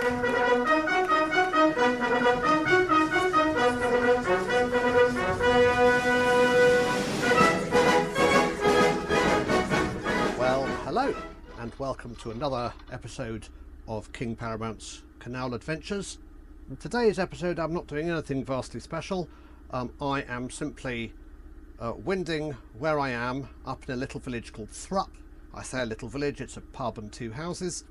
Well, hello, and welcome to another episode of King Paramount's Canal Adventures. In today's episode, I'm not doing anything vastly special. I am simply winding where I am up in a little village called Thrupp. I say a little village, it's a pub and 2 houses,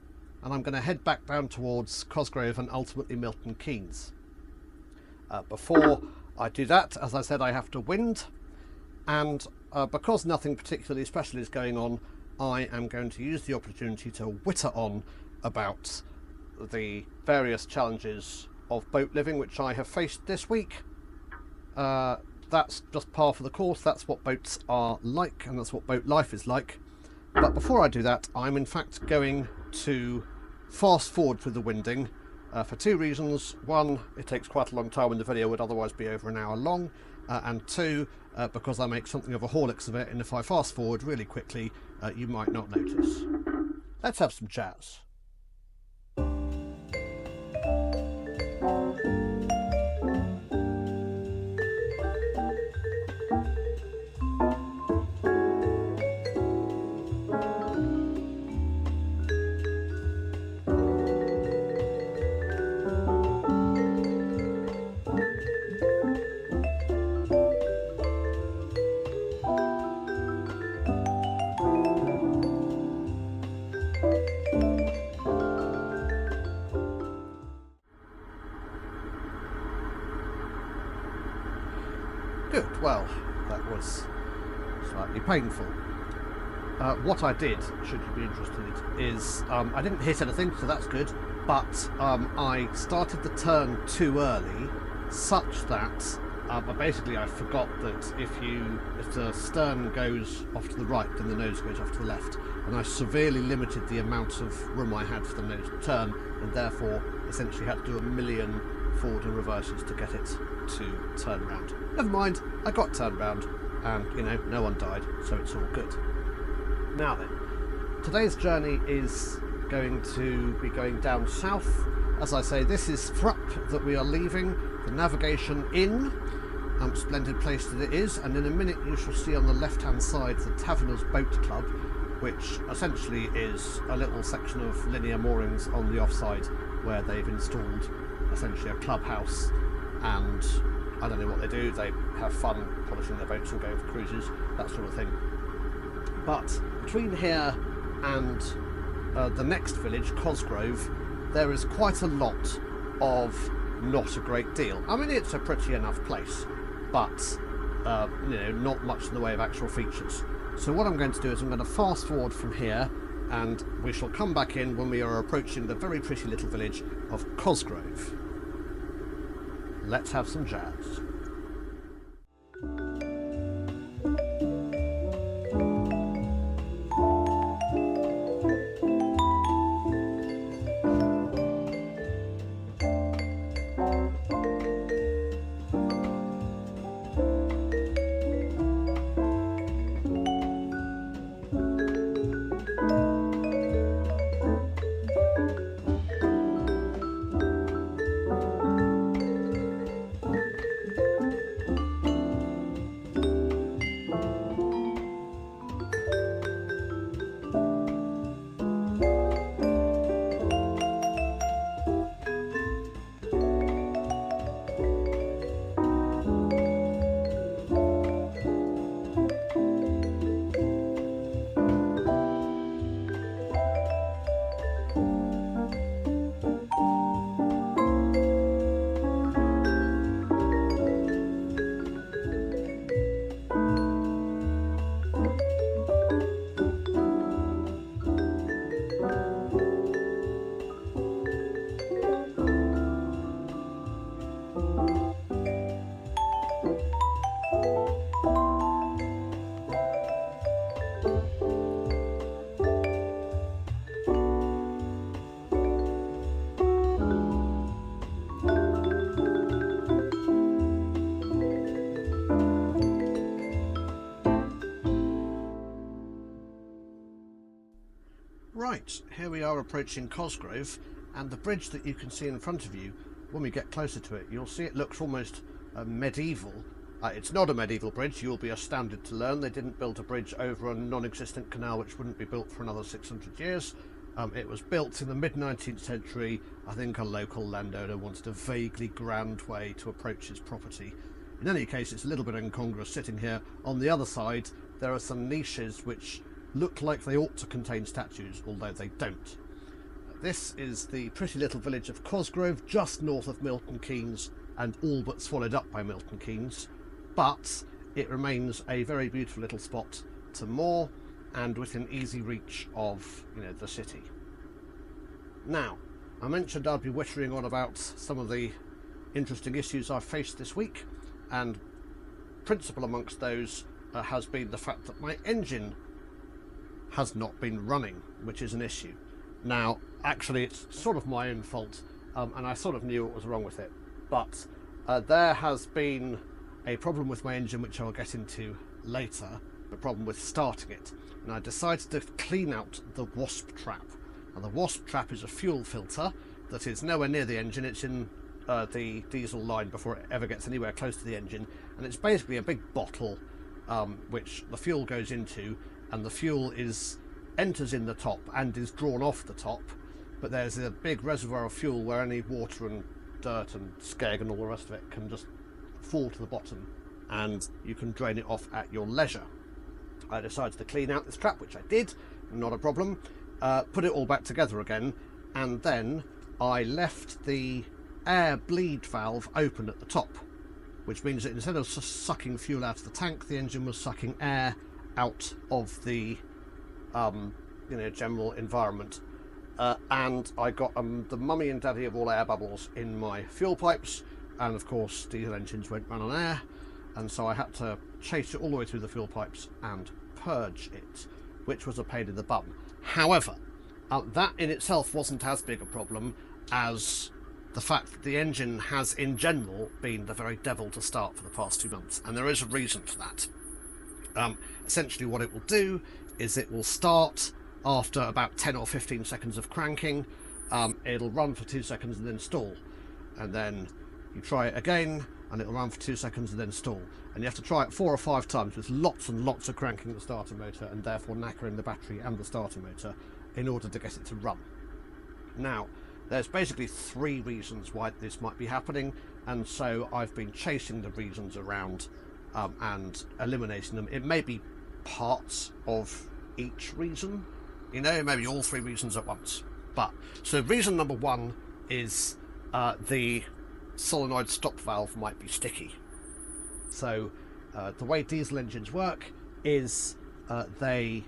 and I'm going to head back down towards Cosgrove and ultimately Milton Keynes. Before I do that, as I said, I have to wind, and because nothing particularly special is going on, I am going to use the opportunity to witter on about the various challenges of boat living which I have faced this week. That's just par for the course, that's what boats are like, and that's what boat life is like. But before I do that, I'm in fact going to fast forward through the winding for 2 reasons. 1, it takes quite a long time when the video would otherwise be over an hour long, and 2, because I make something of a haulix of it, and if I fast forward really quickly, you might not notice. Let's have some jazz. Good, well, that was slightly painful. What I did, should you be interested, is I didn't hit anything, so that's good, but I started the turn too early, such that basically I forgot that if the stern goes off to the right, then the nose goes off to the left, and I severely limited the amount of room I had for the nose to turn, and therefore essentially had to do a million forward and reverses to get it to turn round. Never mind, I got turned round, and no one died, so it's all good. Now then, today's journey is going to be going down south. As I say, this is Thrupp that we are leaving, the Navigation Inn, splendid place that it is, and in a minute you shall see on the left hand side the Taverners Boat Club, which essentially is a little section of linear moorings on the offside where they've installed essentially a clubhouse, and I don't know what they do, they have fun polishing their boats and going for cruises, that sort of thing. But between here and the next village, Cosgrove, there is quite a lot of not a great deal. I mean, it's a pretty enough place, but not much in the way of actual features. So what I'm going to do is I'm going to fast forward from here, and we shall come back in when we are approaching the very pretty little village of Cosgrove. Let's have some jazz. Right, here we are approaching Cosgrove, And the bridge that you can see in front of you, when we get closer to it, you'll see it looks almost medieval. It's not a medieval bridge, you'll be astounded to learn. They didn't build a bridge over a non-existent canal which wouldn't be built for another 600 years. It was built in the mid-19th century. I think a local landowner wanted a vaguely grand way to approach his property. In any case, it's a little bit incongruous sitting here. On the other side, there are some niches which look like they ought to contain statues, although they don't. This is the pretty little village of Cosgrove, just north of Milton Keynes and all but swallowed up by Milton Keynes. But it remains a very beautiful little spot to moor and within easy reach of, the city. Now, I mentioned I'd be wittering on about some of the interesting issues I've faced this week, and principal amongst those has been the fact that my engine has not been running, which is an issue. Now, actually, it's sort of my own fault, and I sort of knew what was wrong with it, but there has been a problem with my engine which I'll get into later, a problem with starting it, and I decided to clean out the wasp trap. Now, the wasp trap is a fuel filter that is nowhere near the engine. It's in the diesel line before it ever gets anywhere close to the engine, and it's basically a big bottle which the fuel goes into, and the fuel enters in the top and is drawn off the top, but there's a big reservoir of fuel where any water and dirt and skeg and all the rest of it can just fall to the bottom, and you can drain it off at your leisure. I decided to clean out this trap, which I did, not a problem, put it all back together again, and then I left the air bleed valve open at the top, which means that instead of sucking fuel out of the tank, the engine was sucking air out of the general environment, and I got the mummy and daddy of all air bubbles in my fuel pipes, and of course diesel engines won't run on air, and so I had to chase it all the way through the fuel pipes and purge it, which was a pain in the bum. However, that in itself wasn't as big a problem as the fact that the engine has in general been the very devil to start for the past 2 months, and there is a reason for that. Essentially what it will do is it will start after about 10 or 15 seconds of cranking. It'll run for 2 seconds and then stall, and then you try it again and it'll run for 2 seconds and then stall, and you have to try it 4 or 5 times with lots and lots of cranking the starter motor and therefore knackering the battery and the starter motor in order to get it to run. Now, there's basically 3 reasons why this might be happening, and so I've been chasing the reasons around and eliminating them. It may be parts of each reason, maybe all 3 reasons at once. But so reason number 1 is the solenoid stop valve might be sticky. So the way diesel engines work is they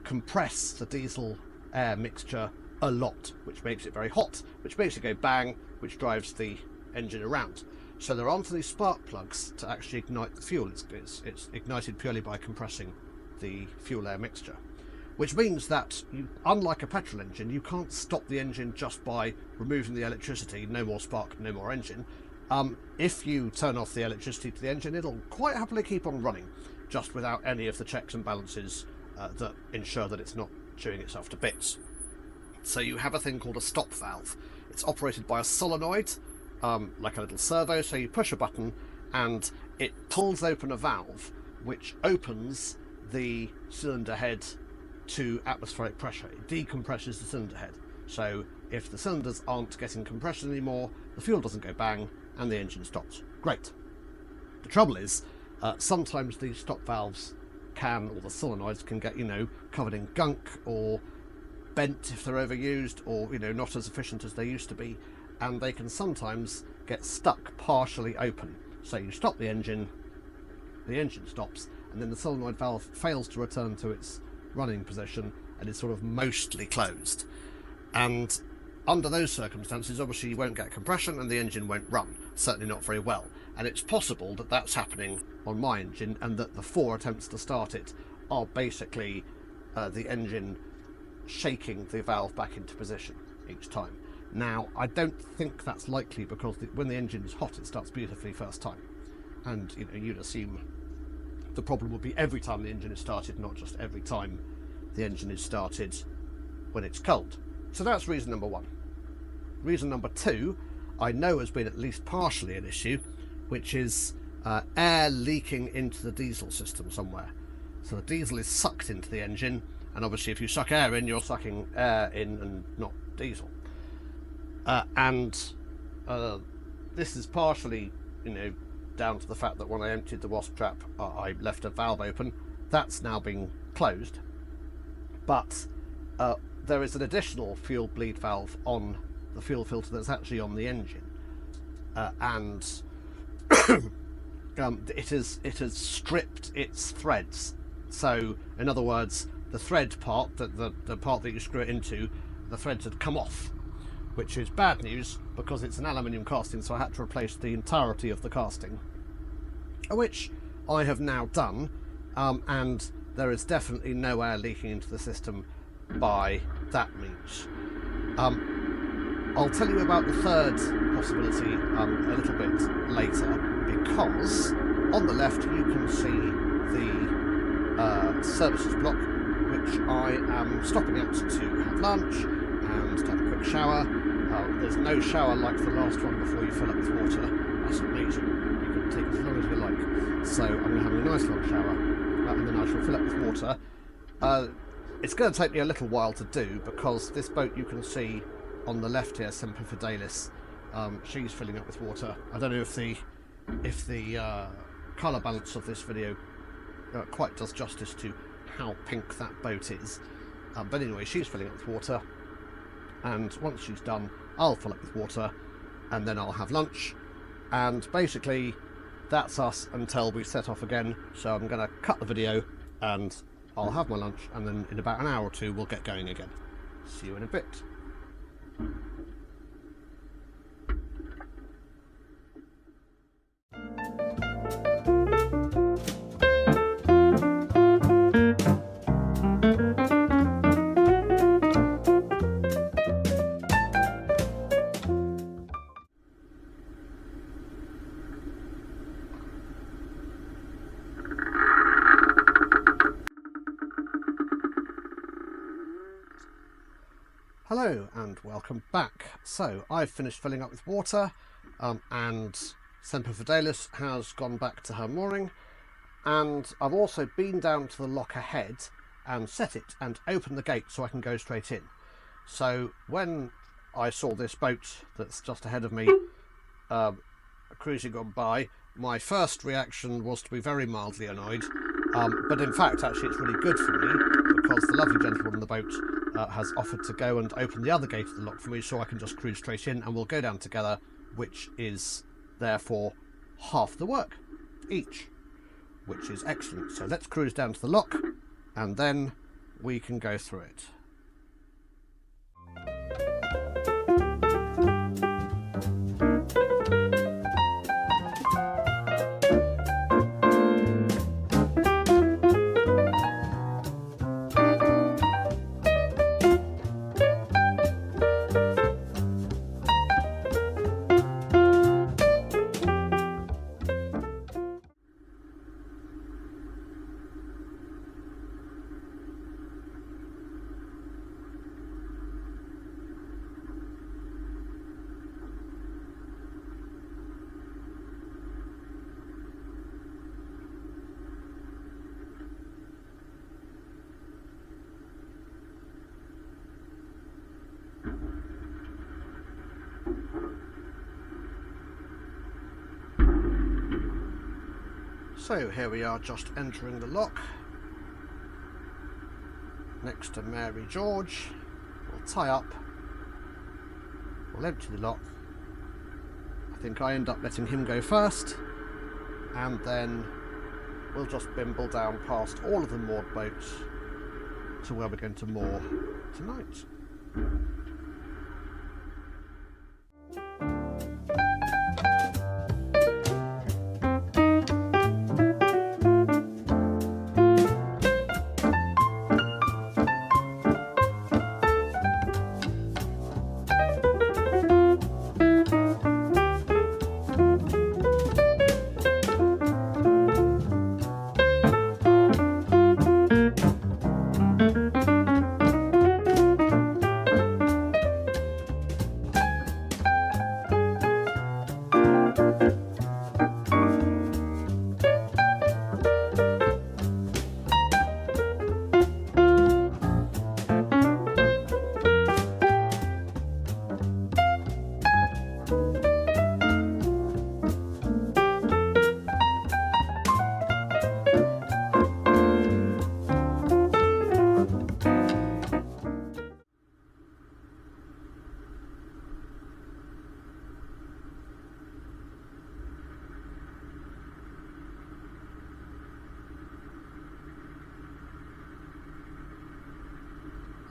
compress the diesel air mixture a lot, which makes it very hot, which makes it go bang, which drives the engine around. So there aren't any spark plugs to actually ignite the fuel. It's ignited purely by compressing the fuel air mixture, which means that unlike a petrol engine, you can't stop the engine just by removing the electricity. No more spark, no more engine. If you turn off the electricity to the engine, it'll quite happily keep on running, just without any of the checks and balances that ensure that it's not chewing itself to bits. So you have a thing called a stop valve. It's operated by a solenoid, like a little servo, so you push a button and it pulls open a valve which opens the cylinder head to atmospheric pressure. It decompresses the cylinder head. So if the cylinders aren't getting compression anymore, the fuel doesn't go bang and the engine stops. Great. The trouble is, sometimes these stop valves or the solenoids can get, covered in gunk or bent if they're overused, or, not as efficient as they used to be, and they can sometimes get stuck partially open. So you stop the engine stops, and then the solenoid valve fails to return to its running position and is sort of mostly closed. And under those circumstances, obviously you won't get compression and the engine won't run, certainly not very well. And it's possible that that's happening on my engine, and that the 4 attempts to start it are basically the engine shaking the valve back into position each time. Now, I don't think that's likely, because when the engine's hot, it starts beautifully first time. And you'd assume the problem would be every time the engine is started, not just every time the engine is started when it's cold. So that's reason number 1. Reason number 2, I know has been at least partially an issue, which is air leaking into the diesel system somewhere. So the diesel is sucked into the engine, and obviously if you suck air in, you're sucking air in and not diesel. This is partially, down to the fact that when I emptied the wasp trap, I left a valve open. That's now been closed. But there is an additional fuel bleed valve on the fuel filter that's actually on the engine, and it has stripped its threads. So, in other words, the thread part, the part that you screw it into, the threads had come off, which is bad news because it's an aluminium casting, so I had to replace the entirety of the casting, which I have now done, and there is definitely no air leaking into the system by that means. I'll tell you about the third possibility a little bit later, because on the left you can see the services block, which I am stopping at to have lunch and to have a quick shower. There's no shower like the last one before you fill up with water. That's amazing. You can take as long as you like. So I'm going to have a nice long shower, and then I shall fill up with water. It's going to take me a little while to do, because this boat you can see on the left here, Semper Fidelis, she's filling up with water. I don't know if the colour balance of this video quite does justice to how pink that boat is. But anyway, she's filling up with water, and once she's done, I'll fill up with water, and then I'll have lunch, and basically that's us until we set off again. So I'm going to cut the video, and I'll have my lunch, and then in about an hour or two we'll get going again. See you in a bit. Hello and welcome back. So I've finished filling up with water, and Semper Fidelis has gone back to her mooring, and I've also been down to the lock ahead and set it and opened the gate so I can go straight in. So when I saw this boat that's just ahead of me cruising on by, my first reaction was to be very mildly annoyed, but in fact actually it's really good for me, because the lovely gentleman on the boat has offered to go and open the other gate of the lock for me, so I can just cruise straight in and we'll go down together, which is therefore half the work each, which is excellent. So let's cruise down to the lock and then we can go through it. So here we are, just entering the lock next to Mary George. We'll tie up, we'll empty the lock. I think I end up letting him go first, and then we'll just bimble down past all of the moored boats to where we're going to moor tonight.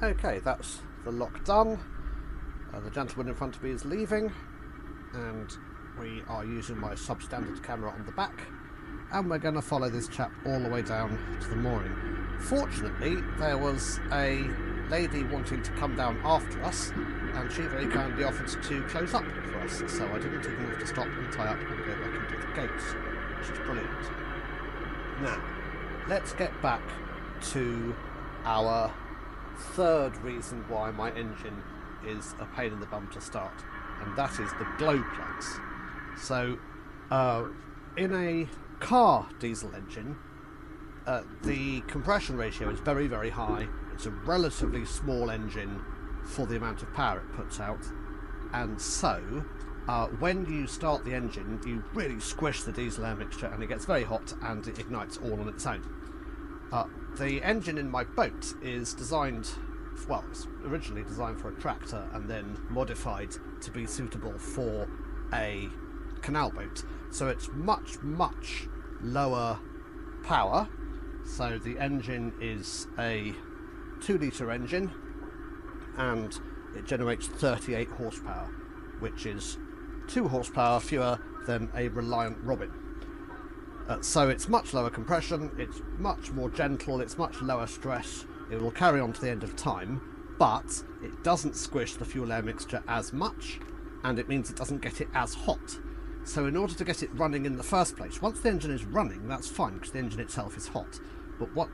Okay, that's the lock done. The gentleman in front of me is leaving, and we are using my substandard camera on the back, and we're going to follow this chap all the way down to the mooring. Fortunately, there was a lady wanting to come down after us, and she very kindly offered to close up for us, so I didn't even have to stop and tie up and go back into the gates, which is brilliant. Now, let's get back to our third reason why my engine is a pain in the bum to start, and that is the glow plugs. So, in a car diesel engine, the compression ratio is very, very high. It's a relatively small engine for the amount of power it puts out, and so when you start the engine, you really squish the diesel air mixture, and it gets very hot, and it ignites all on its own. The engine in my boat is designed, well, it's originally designed for a tractor and then modified to be suitable for a canal boat. So it's much, much lower power. So the engine is a 2-litre engine, and it generates 38 horsepower, which is 2 horsepower fewer than a Reliant Robin. So it's much lower compression, it's much more gentle, it's much lower stress, it will carry on to the end of time, but it doesn't squish the fuel air mixture as much, and it means it doesn't get it as hot. So in order to get it running in the first place, once the engine is running, that's fine, because the engine itself is hot,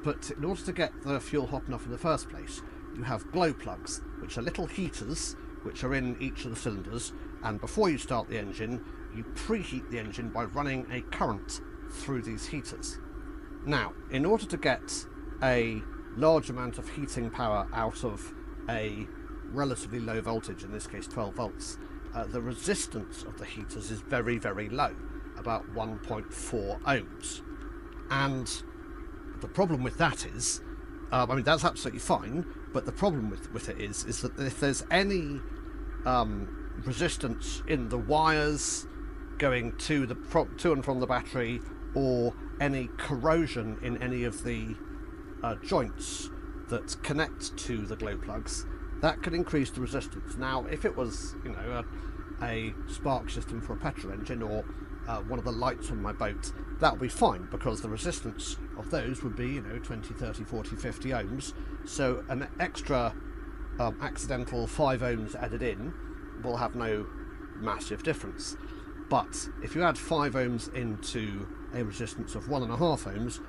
but in order to get the fuel hot enough in the first place, you have glow plugs, which are little heaters which are in each of the cylinders, and before you start the engine, you preheat the engine by running a current through these heaters. Now, in order to get a large amount of heating power out of a relatively low voltage, in this case 12 volts, the resistance of the heaters is very, very low, about 1.4 ohms. And the problem with that is, I mean, that's absolutely fine, but the problem with it is that if there's any resistance in the wires going to and from the battery, or any corrosion in any of the joints that connect to the glow plugs, that could increase the resistance. Now, if it was, you know, a spark system for a petrol engine, or one of the lights on my boat, that would be fine, because the resistance of those would be, you know, 20, 30, 40, 50 ohms. So an extra accidental 5 ohms added in will have no massive difference. But if you add 5 ohms into a resistance of 1.5 ohms,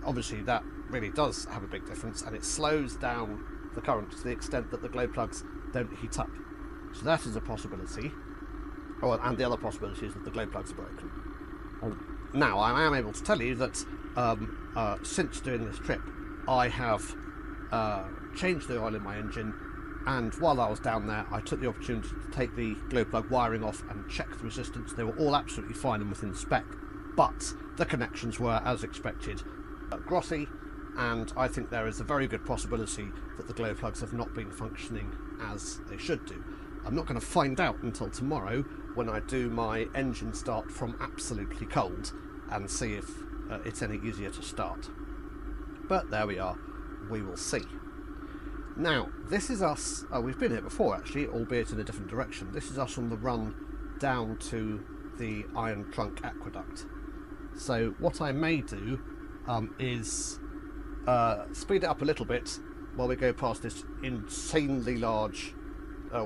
obviously that really does have a big difference, and it slows down the current to the extent that the glow plugs don't heat up. So that is a possibility. Oh, and the other possibility is that the glow plugs are broken. Now, I am able to tell you that since doing this trip, I have changed the oil in my engine, and while I was down there, I took the opportunity to take the glow plug wiring off and check the resistance. They were all absolutely fine and within spec, but the connections were, as expected, grotty, and I think there is a very good possibility that the glow plugs have not been functioning as they should do. I'm not going to find out until tomorrow when I do my engine start from absolutely cold and see if it's any easier to start. But there we are, we will see. Now, this is us, we've been here before actually, albeit in a different direction. This is us on the run down to the Iron Trunk Aqueduct. So what I may do is speed it up a little bit while we go past this insanely large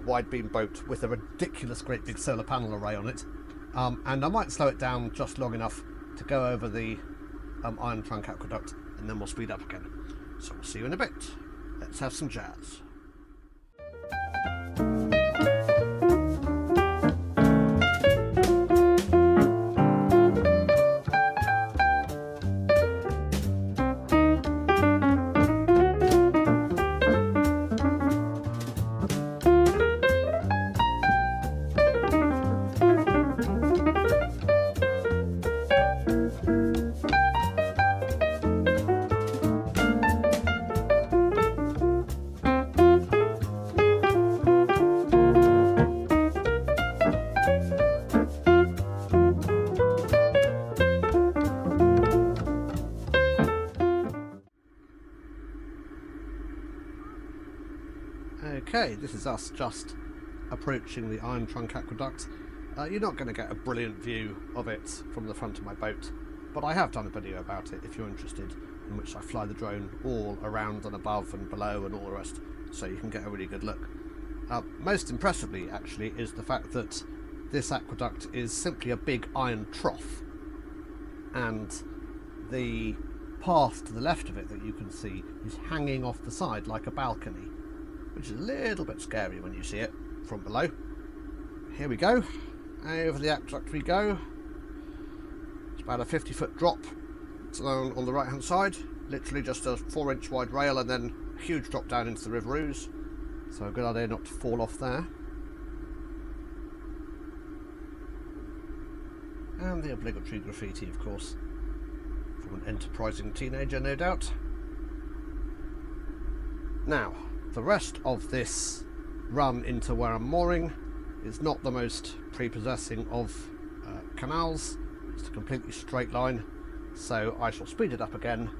wide beam boat with a ridiculous great big solar panel array on it, and I might slow it down just long enough to go over the Iron Trunk Aqueduct, and then we'll speed up again. So we'll see you in a bit. Let's have some jazz. Okay, this is us just approaching the Iron Trunk Aqueduct. You're not going to get a brilliant view of it from the front of my boat, but I have done a video about it if you're interested, in which I fly the drone all around and above and below and all the rest, so you can get a really good look. Most impressively, actually, is the fact that this aqueduct is simply a big iron trough, and the path to the left of it that you can see is hanging off the side like a balcony, which is a little bit scary when you see it from below. Here we go. Over the aqueduct we go. It's about a 50-foot drop. It's on the right hand side. Literally just a 4-inch wide rail and then a huge drop down into the River Ouse. So a good idea not to fall off there. And the obligatory graffiti, of course, from an enterprising teenager, no doubt. Now, the rest of this run into where I'm mooring is not the most prepossessing of canals. It's a completely straight line, so I shall speed it up again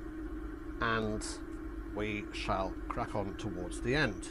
and we shall crack on towards the end.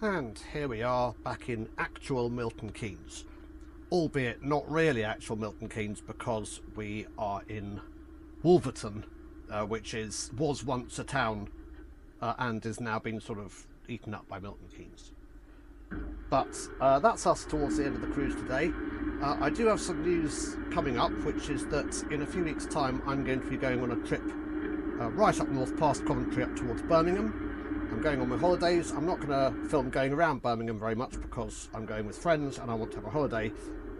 And here we are back in actual Milton Keynes, albeit not really actual Milton Keynes because we are in Wolverton, which was once a town and is now been sort of eaten up by Milton Keynes. But that's us towards the end of the cruise today. I do have some news coming up, which is that in a few weeks' time I'm going to be going on a trip right up north past Coventry up towards Birmingham. I'm going on my holidays. I'm not going to film going around Birmingham very much because I'm going with friends and I want to have a holiday,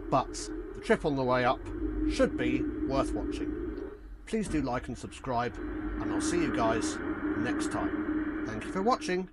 but the trip on the way up should be worth watching. Please do like and subscribe, and I'll see you guys next time. Thank you for watching.